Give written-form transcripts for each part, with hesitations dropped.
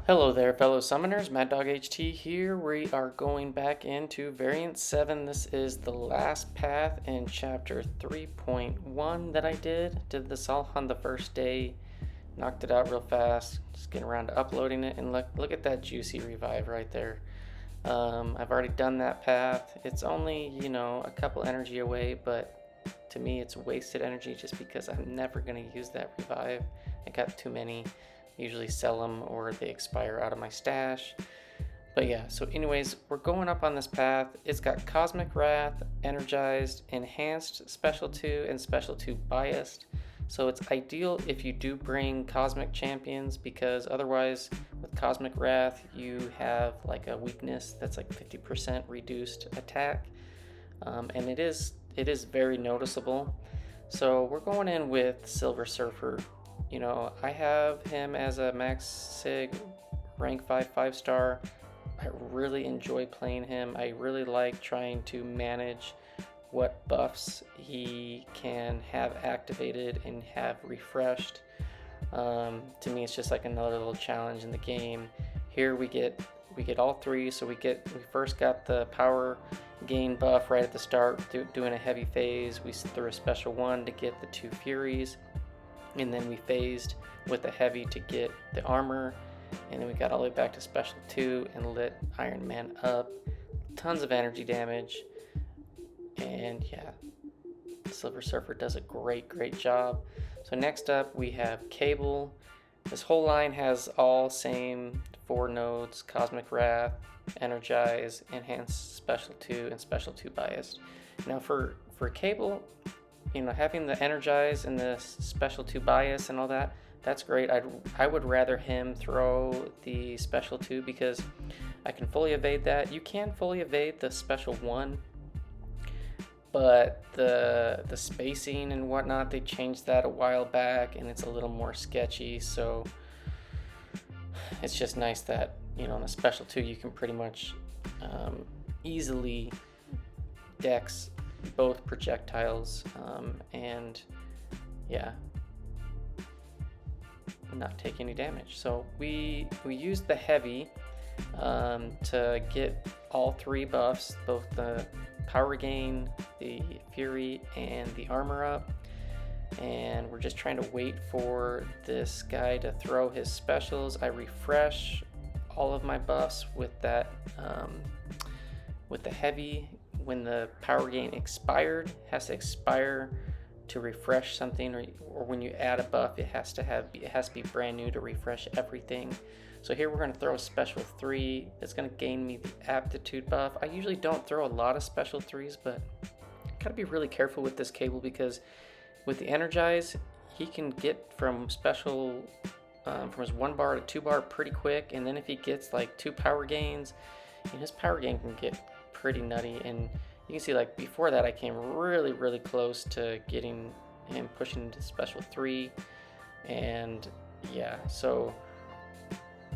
Hello there, fellow summoners. Mad Dog HT here. We are going back into Variant 7. This is the last path in Chapter 3.1 that I did. Did this all on the first day. Knocked it out real fast. Just getting around to uploading it. And look at that juicy revive right there. I've already done that path. It's only, a couple energy away, but to me it's wasted energy just because I'm never going to use that revive. I got too many. Usually sell them or they expire out of my stash. But yeah, so anyways, we're going up on this path. It's got Cosmic Wrath, Energized, Enhanced Special 2, and Special 2 Biased. So it's ideal if you do bring Cosmic Champions, because otherwise with Cosmic Wrath you have like a weakness that's like 50% reduced attack. And it is very noticeable. So we're going in with Silver Surfer. I have him as a max sig rank 5 star. I really enjoy playing him. I really like trying to manage what buffs he can have activated and have refreshed. To me, it's just like another little challenge in the game. Here we get all three. So we first got the power gain buff right at the start, doing a heavy phase. We threw a special 1 to get the 2 Furies. And then we phased with the heavy to get the armor, and then we got all the way back to special 2 and lit Ironman up. Tons of energy damage, and yeah, Silver Surfer does a great job. So next up we have Cable. This whole line has all same 4 nodes: Cosmic Wrath, Energize, Enhanced Special 2, and Special 2 Biased. Now for Cable, having the Energize and the Special 2 Bias and all that, that's great. I would rather him throw the Special 2 because I can fully evade that. You can fully evade the Special 1, but the spacing and whatnot, they changed that a while back and it's a little more sketchy. So it's just nice that, on the Special 2 you can pretty much easily dex both projectiles and yeah, not take any damage. So we used the heavy to get all 3 buffs, both the power gain, the fury, and the armor up, and we're just trying to wait for this guy to throw his specials. I refresh all of my buffs with that with the heavy. When the power gain expired, has to expire to refresh something, or when you add a buff, it has to be brand new to refresh everything. So here we're going to throw a special 3 that's going to gain me the aptitude buff. I usually don't throw a lot of special 3s, but gotta be really careful with this Cable because with the Energize, he can get from special from his 1 bar to 2 bar pretty quick, and then if he gets like 2 power gains, his power gain can get pretty nutty. And you can see, like, before that I came really close to getting him pushing into special 3, and yeah, so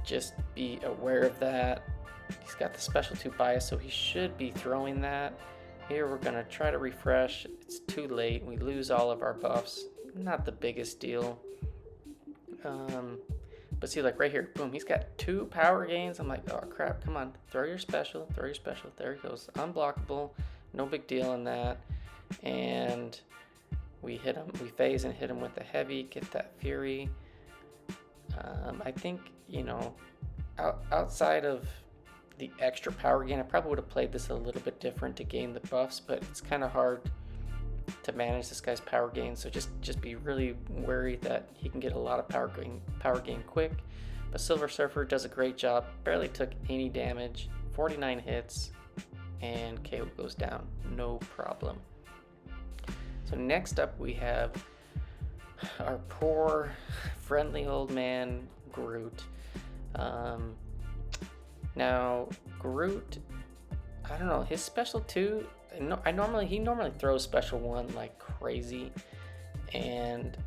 just be aware of that. He's got the special 2 bias, so he should be throwing that. Here we're gonna try to refresh. It's too late. We lose all of our buffs. Not the biggest deal. But see, like right here, boom, he's got 2 power gains. I'm like, oh crap, come on, throw your special. There he goes, unblockable, no big deal in that. And we hit him, we phase and hit him with the heavy, get that fury. I think, outside of the extra power gain, I probably would have played this a little bit different to gain the buffs, but it's kind of hard to manage this guy's power gain, so just be really wary that he can get a lot of power gain quick. But Silver Surfer does a great job, barely took any damage, 49 hits, and Cable goes down, no problem. So next up we have our poor friendly old man Groot. Now Groot, I don't know, his special 2, he normally throws special 1 like crazy, and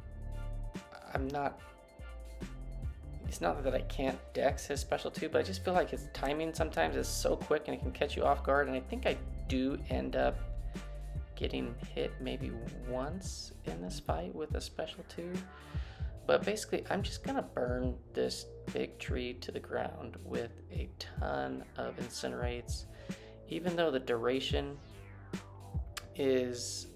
it's not that I can't dex his special 2, but I just feel like his timing sometimes is so quick and it can catch you off guard, and I think I do end up getting hit maybe once in this fight with a special 2. But basically, I'm just gonna burn this big tree to the ground with a ton of incinerates. Even though the duration is,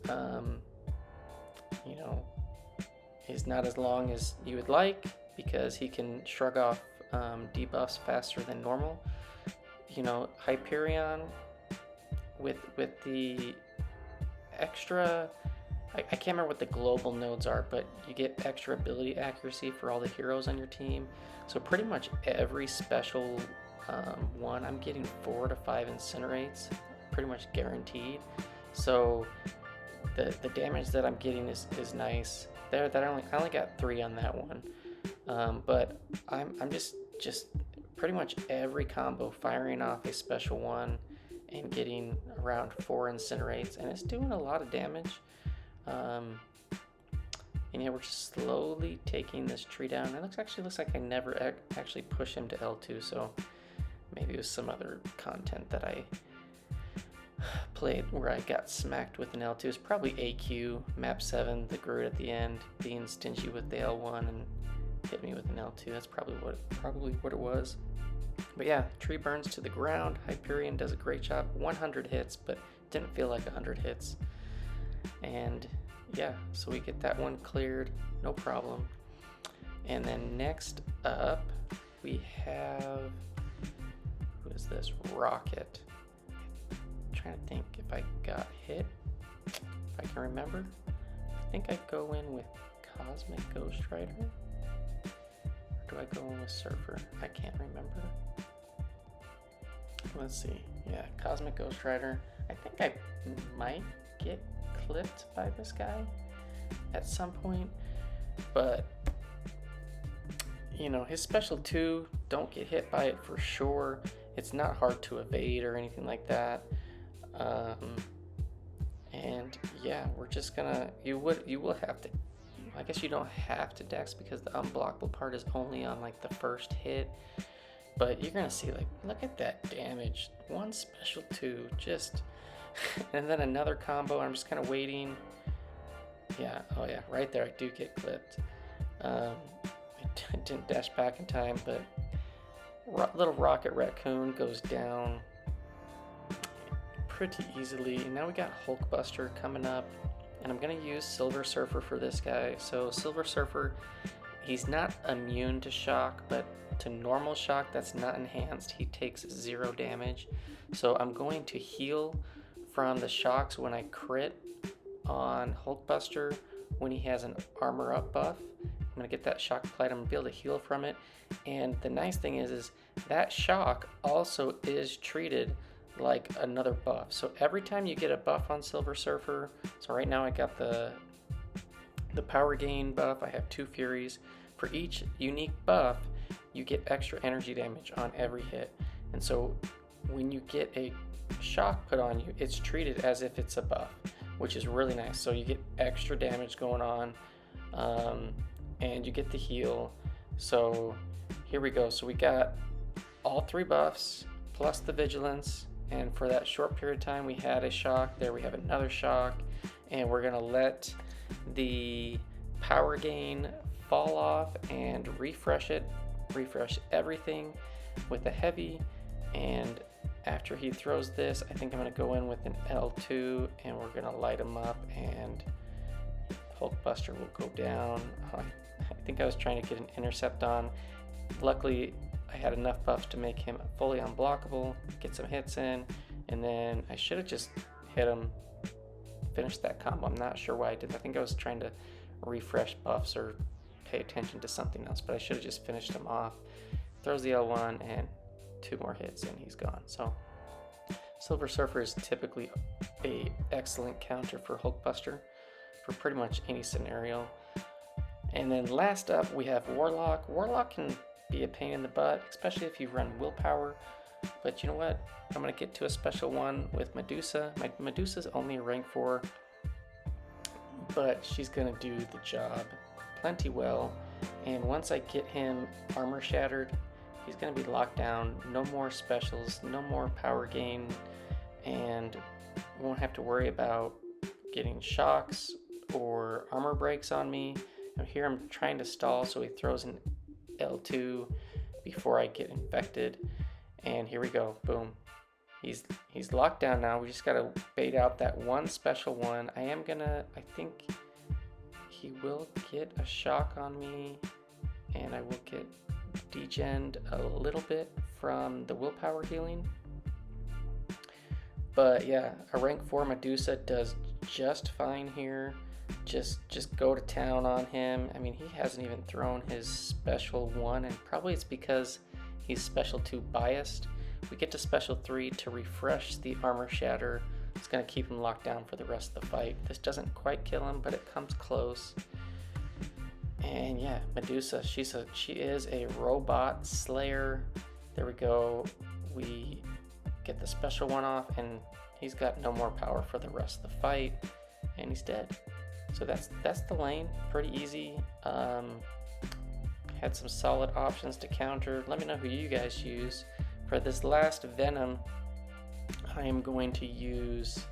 is not as long as you would like, because he can shrug off debuffs faster than normal. Hyperion with the extra, I can't remember what the global nodes are, but you get extra ability accuracy for all the heroes on your team. So pretty much every special one, I'm getting 4 to 5 incinerates, pretty much guaranteed. So the damage that I'm getting is nice. There, that I only got 3 on that one, but I'm just pretty much every combo firing off a special one and getting around 4 incinerates, and it's doing a lot of damage. And yeah, we're just slowly taking this tree down. It looks like I never actually push him to L2, so maybe it was some other content that I played where I got smacked with an L2. It's probably AQ, map 7, the Groot at the end, being stingy with the L1 and hit me with an L2. That's probably what it was. But yeah, tree burns to the ground. Hyperion does a great job. 100 hits, but didn't feel like 100 hits. And yeah, so we get that one cleared, no problem. And then next up, we have, who is this? Rocket. Trying to think if I got hit, if I can remember. I think I go in with Cosmic Ghost Rider, or do I go in with Surfer? I can't remember. Let's see. Yeah, Cosmic Ghost Rider. I think I might get clipped by this guy at some point, but his special 2, don't get hit by it for sure. It's not hard to evade or anything like that. And yeah, we're just gonna, you will have to, I guess you don't have to dex because the unblockable part is only on like the first hit, but you're gonna see, like, look at that damage. 1 special 2, just and then another combo. I'm just kind of waiting. Yeah, oh yeah, right there I do get clipped. I didn't dash back in time, but little Rocket Raccoon goes down pretty easily. Now we got Hulkbuster coming up, and I'm gonna use Silver Surfer for this guy. So Silver Surfer, he's not immune to shock, but to normal shock that's not enhanced, he takes 0 damage. So I'm going to heal from the shocks when I crit on Hulkbuster when he has an armor up buff. I'm gonna get that shock applied. I'm gonna be able to heal from it. And the nice thing is that shock also is treated like another buff. So every time you get a buff on Silver Surfer, so right now I got the power gain buff. I have 2 Furies. For each unique buff, you get extra energy damage on every hit. And so when you get a shock put on you, it's treated as if it's a buff, which is really nice. So you get extra damage going on, and you get the heal. So here we go. So we got all 3 buffs plus the vigilance, and for that short period of time we had a shock. There we have another shock, and we're gonna let the power gain fall off and refresh everything with a heavy. And after he throws this, I think I'm gonna go in with an L2, and we're gonna light him up, and Hulkbuster will go down. I think I was trying to get an intercept on. Luckily, I had enough buffs to make him fully unblockable, get some hits in, and then I should have just hit him, finished that combo. I'm not sure why I did that. I think I was trying to refresh buffs or pay attention to something else, but I should have just finished him off. Throws the L1 and 2 more hits and he's gone. So Silver Surfer is typically a excellent counter for Hulkbuster for pretty much any scenario. And then last up we have Warlock. Warlock can be a pain in the butt, especially if you run willpower, but you know what, I'm going to get to a special one with Medusa. My Medusa's only a rank 4, but she's going to do the job plenty well. And once I get him armor shattered, he's going to be locked down. No more specials, no more power gain, and won't have to worry about getting shocks or armor breaks on me. Now here I'm trying to stall, so he throws an L2 before I get infected. And here we go, boom. He's locked down now. We just gotta bait out that one special one. I think he will get a shock on me, and I will get degened a little bit from the willpower healing. But yeah, a rank 4 Medusa does just fine here. Just go to town on him. I mean, he hasn't even thrown his special 1, and probably it's because he's special 2 biased. We get to special 3 to refresh the armor shatter. It's going to keep him locked down for the rest of the fight. This doesn't quite kill him, but it comes close. And yeah, Medusa, she is a robot slayer. There we go. We get the special 1 off, and he's got no more power for the rest of the fight, and he's dead. So that's the lane. Pretty easy. Had some solid options to counter. Let me know who you guys use. For this last Venom, I am going to use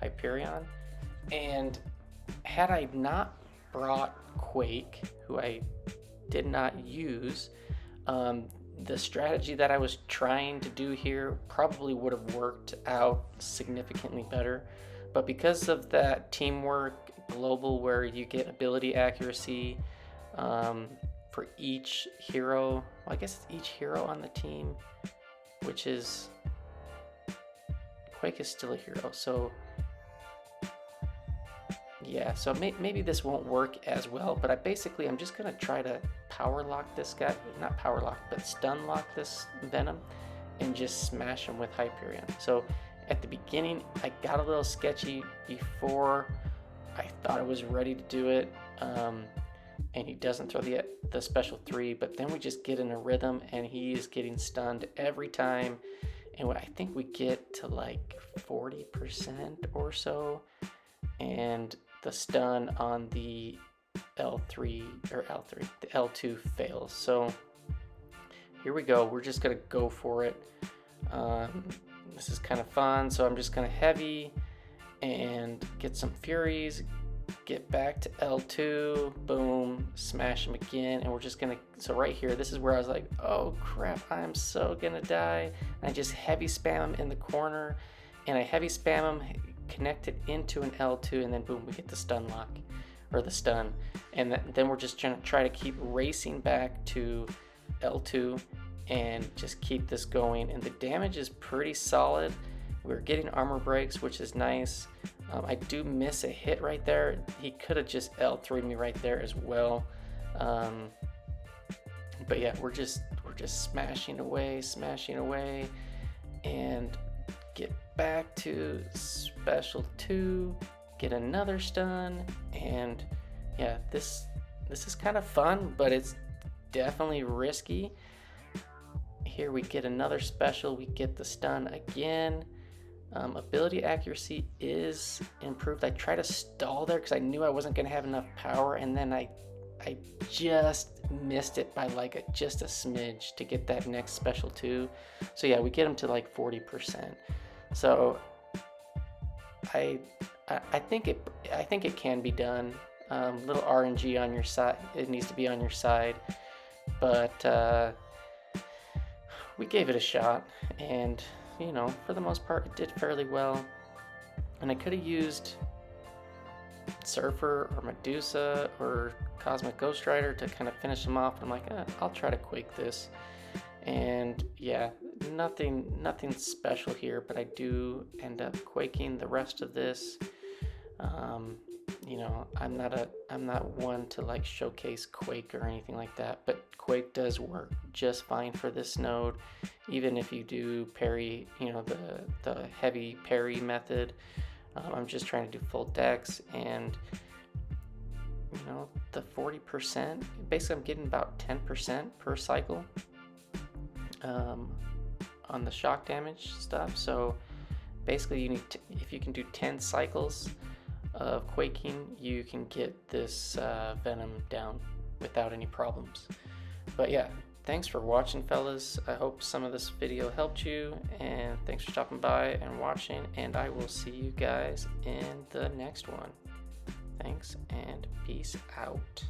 Hyperion. And had I not brought Quake, who I did not use, the strategy that I was trying to do here probably would have worked out significantly better. But because of that teamwork global where you get ability accuracy for each hero, well, I guess it's each hero on the team, which is Quake is still a hero, so yeah, so maybe this won't work as well, but I'm just gonna try to power lock this guy, not power lock, but stun lock this Venom and just smash him with Hyperion. So at the beginning, I got a little sketchy before I thought I was ready to do it, and he doesn't throw the special 3, but then we just get in a rhythm and he is getting stunned every time, and I think we get to like 40% or so, and the stun on the the L2 fails. So here we go, we're just gonna go for it. This is kind of fun, so I'm just gonna heavy and get some furies, get back to L2, boom, smash him again, and we're just gonna, so right here, this is where I was like, oh crap, I'm so gonna die. And I just heavy spam him in the corner, and I heavy spam him, connect it into an L2, and then boom, we get the stun lock, or the stun. And then we're just trying to try to keep racing back to L2 and just keep this going. And the damage is pretty solid. We're getting armor breaks, which is nice. I do miss a hit right there. He could have just L3'd me right there as well. But yeah, we're just smashing away, and get back to special 2, get another stun, and yeah, this is kind of fun, but it's definitely risky. Here we get another special, we get the stun again. Ability accuracy is improved. I tried to stall there because I knew I wasn't going to have enough power, and then I just missed it by like just a smidge to get that next special 2. So yeah, we get him to like 40%. So I think it can be done. Little RNG on your side. It needs to be on your side, but we gave it a shot, and you know, for the most part, it did fairly well. And I could have used Surfer or Medusa or Cosmic Ghost Rider to kind of finish him off. I'm like, I'll try to Quake this. And yeah, nothing special here, but I do end up Quaking the rest of this. You know, I'm not one to like showcase Quake or anything like that, but Quake does work just fine for this node, even if you do parry, you know, the heavy parry method. I'm just trying to do full dex, and you know, the 40%, basically I'm getting about 10% per cycle on the shock damage stuff. So basically you need to, if you can do 10 cycles of quaking, you can get this Venom down without any problems. But yeah, thanks for watching, fellas. I hope some of this video helped you, and thanks for stopping by and watching, and I will see you guys in the next one. Thanks and peace out.